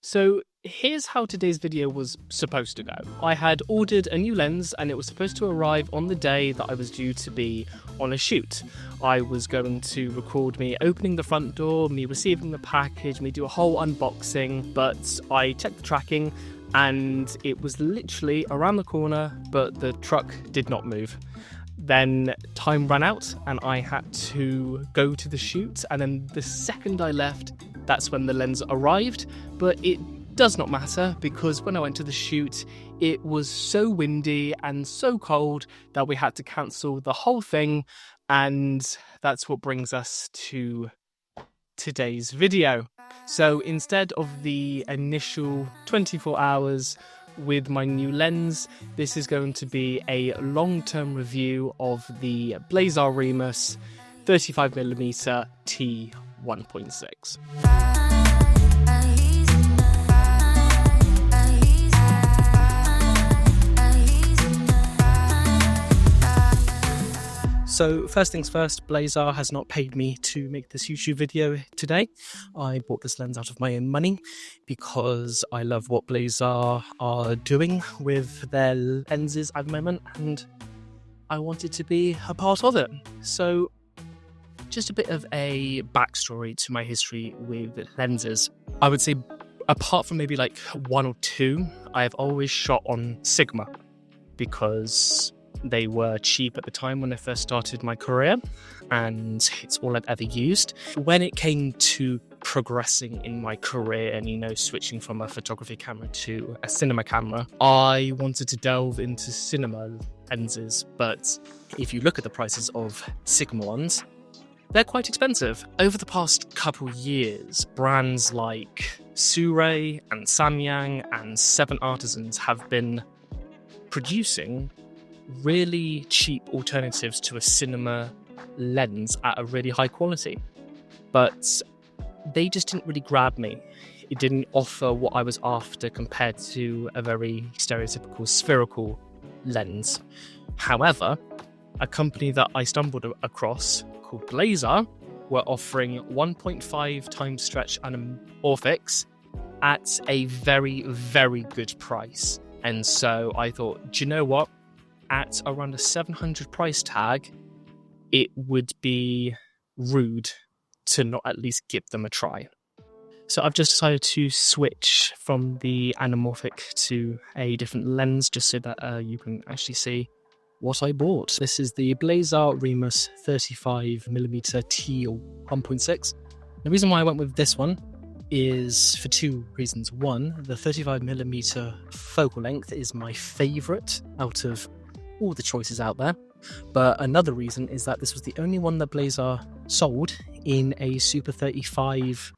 So here's how today's video was supposed to go. I had ordered a new lens and it was supposed to arrive on the day that I was due to be on a shoot. I was going to record me opening the front door, me receiving the package, me do a whole unboxing, but I checked the tracking and it was literally around the corner, but the truck did not move. Then time ran out and I had to go to the shoot, and then the second I left, that's when the lens arrived. But it does not matter, because when I went to the shoot, it was so windy and so cold that we had to cancel the whole thing, and that's what brings us to today's video. So instead of the initial 24 hours with my new lens, this is going to be a long-term review of the Blazar Remus 35mm t 1.6. So first things first, Blazar has not paid me to make this YouTube video today. I bought this lens out of my own money because I love what Blazar are doing with their lenses at the moment, and I wanted to be a part of it. So just a bit of a backstory to my history with lenses. I would say apart from maybe like one or two, I've always shot on Sigma because they were cheap at the time when I first started my career, and it's all I've ever used. When it came to progressing in my career and, switching from a photography camera to a cinema camera, I wanted to delve into cinema lenses. But if you look at the prices of Sigma ones, they're quite expensive. Over the past couple years, brands like Sony and Samyang and Seven Artisans have been producing really cheap alternatives to a cinema lens at a really high quality, but they just didn't really grab me. It didn't offer what I was after compared to a very stereotypical spherical lens. However, a company that I stumbled across called Blazar were offering 1.5 times stretch anamorphics at a very, very good price. And so I thought, do you know what? At around a 700 price tag, it would be rude to not at least give them a try. So I've just decided to switch from the anamorphic to a different lens just so that you can actually see what I bought. This is the Blazar Remus 35mm t 1.6. The reason why I went with this one is for two reasons. One, the 35mm focal length is my favourite out of all the choices out there, but another reason is that this was the only one that Blazar sold in a Super 35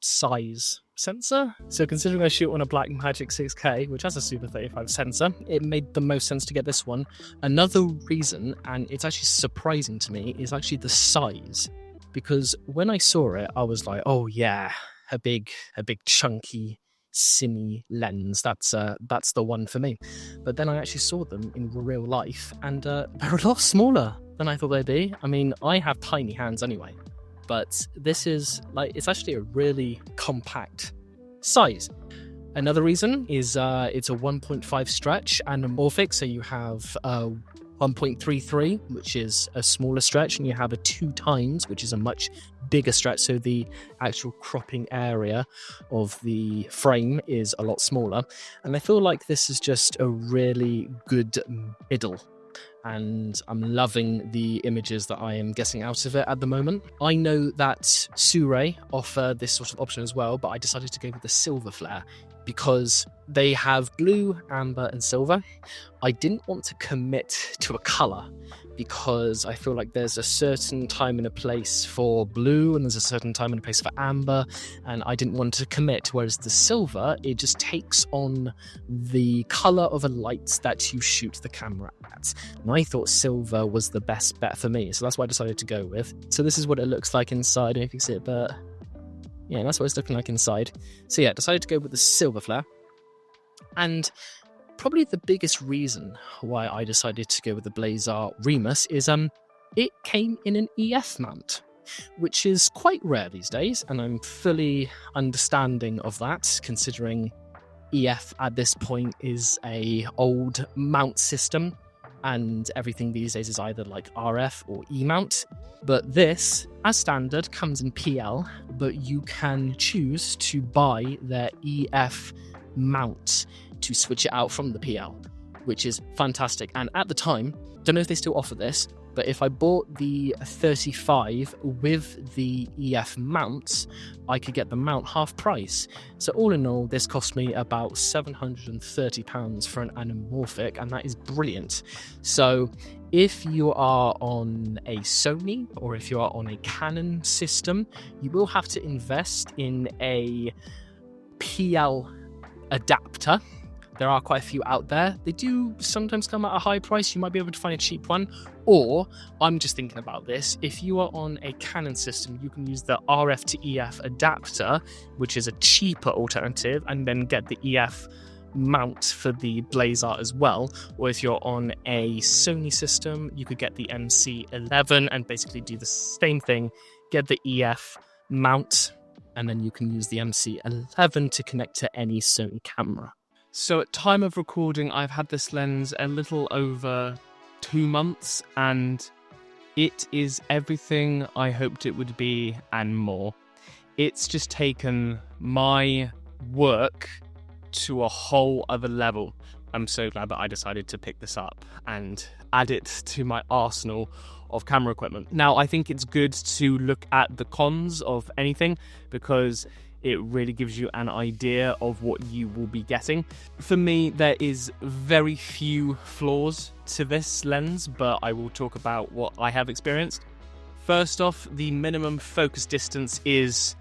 size sensor. So considering I shoot on a BLACKMAGIC 6K, which has a Super 35 sensor, it made the most sense to get this one. Another reason, and it's actually surprising to me, is actually the size, because when I saw it, I was like, oh yeah, a big chunky cine lens, that's the one for me. But then I actually saw them in real life, and they're a lot smaller than I thought they'd be. I mean, I have tiny hands anyway, but this is it's actually a really compact size. Another reason is it's a 1.5 stretch anamorphic, so you have 1.33, which is a smaller stretch, and you have a 2 times, which is a much bigger stretch, so the actual cropping area of the frame is a lot smaller. And I feel like this is just a really good middle, and I'm loving the images that I am getting out of it at the moment. I know that Sony offer this sort of option as well, but I decided to go with the silver flare because they have blue, amber and silver. I didn't want to commit to a colour because I feel like there's a certain time and a place for blue and there's a certain time and a place for amber, and I didn't want to commit, whereas the silver, it just takes on the colour of a light that you shoot the camera at. And I thought silver was the best bet for me, so that's what I decided to go with. So this is what it looks like inside. I don't know if you can see it, but yeah, that's what it's looking like inside. So yeah, decided to go with the silver flare. And probably the biggest reason why I decided to go with the Blazar Remus is it came in an EF mount. which is quite rare these days, and I'm fully understanding of that, considering EF at this point is a old mount system, and everything these days is either like RF or E-mount. But this, as standard, comes in PL, but you can choose to buy their EF mount to switch it out from the PL, which is fantastic. And at the time, don't know if they still offer this, but if I bought the 35 with the EF mounts, I could get the mount half price. So all in all, this cost me about £730 for an anamorphic, and that is brilliant. So if you are on a Sony or if you are on a Canon system, you will have to invest in a PL adapter. There are quite a few out there. They do sometimes come at a high price. You might be able to find a cheap one. Or, I'm just thinking about this, if you are on a Canon system, you can use the RF to EF adapter, which is a cheaper alternative, and then get the EF mount for the Blazar as well. Or if you're on a Sony system, you could get the MC11 and basically do the same thing, get the EF mount, and then you can use the MC11 to connect to any Sony camera. So at time of recording, I've had this lens a little over 2 months, and it is everything I hoped it would be and more. It's just taken my work to a whole other level. I'm so glad that I decided to pick this up and add it to my arsenal of camera equipment. Now, I think it's good to look at the cons of anything because it really gives you an idea of what you will be getting. For me, there is very few flaws to this lens, but I will talk about what I have experienced. First off, the minimum focus distance is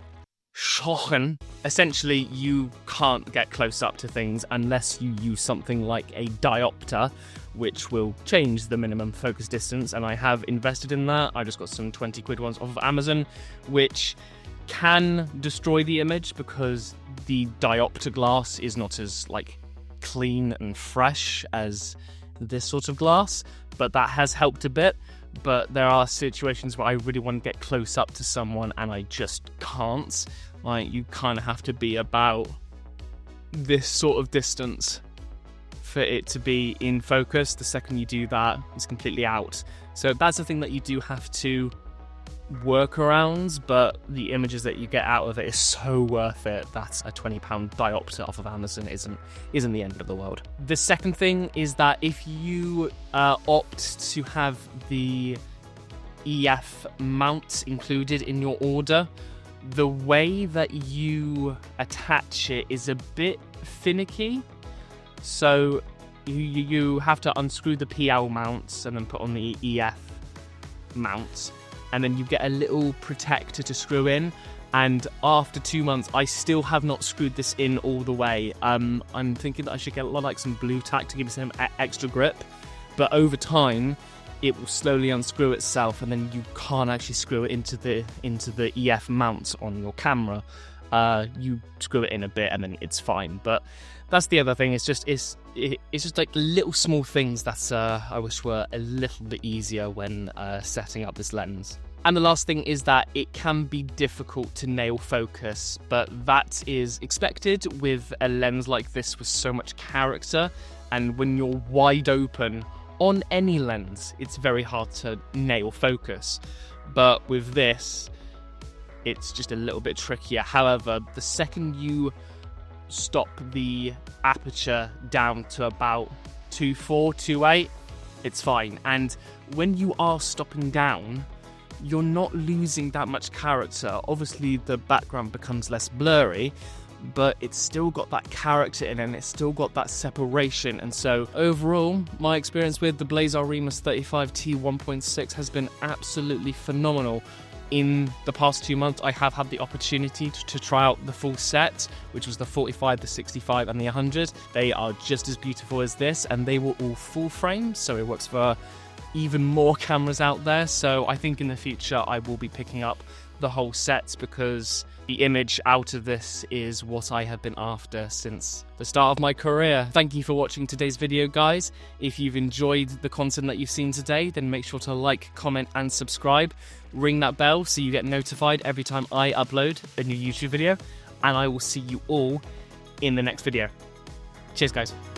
shocking. Essentially, you can't get close up to things unless you use something like a diopter, which will change the minimum focus distance, and I have invested in that. I just got some 20 quid ones off of Amazon, which can destroy the image because the diopter glass is not as clean and fresh as this sort of glass, but that has helped a bit. But there are situations where I really want to get close up to someone and I just can't. You kind of have to be about this sort of distance for it to be in focus. The second you do that, it's completely out. So that's the thing that you do have to workarounds, but the images that you get out of it is so worth it. That's a £20 diopter off of Amazon isn't the end of the world. The second thing is that if you opt to have the EF mount included in your order, the way that you attach it is a bit finicky. So you have to unscrew the PL mounts and then put on the EF mounts, and then you get a little protector to screw in. And after 2 months, I still have not screwed this in all the way. I'm thinking that I should get some blue tack to give it some extra grip, but over time it will slowly unscrew itself, and then you can't actually screw it into the EF mount on your camera. You screw it in a bit and then it's fine. But that's the other thing. It's just little small things that I wish were a little bit easier when setting up this lens. And the last thing is that it can be difficult to nail focus, but that is expected with a lens like this with so much character. And when you're wide open on any lens, it's very hard to nail focus. But with this, it's just a little bit trickier. However, the second you stop the aperture down to about 2.4, 2.8, it's fine. And when you are stopping down, you're not losing that much character. Obviously, the background becomes less blurry, but it's still got that character in it, and it's still got that separation. And so overall, my experience with the Blazar Remus 35T 1.6 has been absolutely phenomenal. In the past 2 months, I have had the opportunity to try out the full set, which was the 45, the 65 and the 100. They are just as beautiful as this, and they were all full frame, so it works for even more cameras out there. So I think in the future I will be picking up the whole set, because the image out of this is what I have been after since the start of my career. Thank you for watching today's video, guys. If you've enjoyed the content that you've seen today, then make sure to like, comment and subscribe. Ring that bell so you get notified every time I upload a new YouTube video, and I will see you all in the next video. Cheers, guys.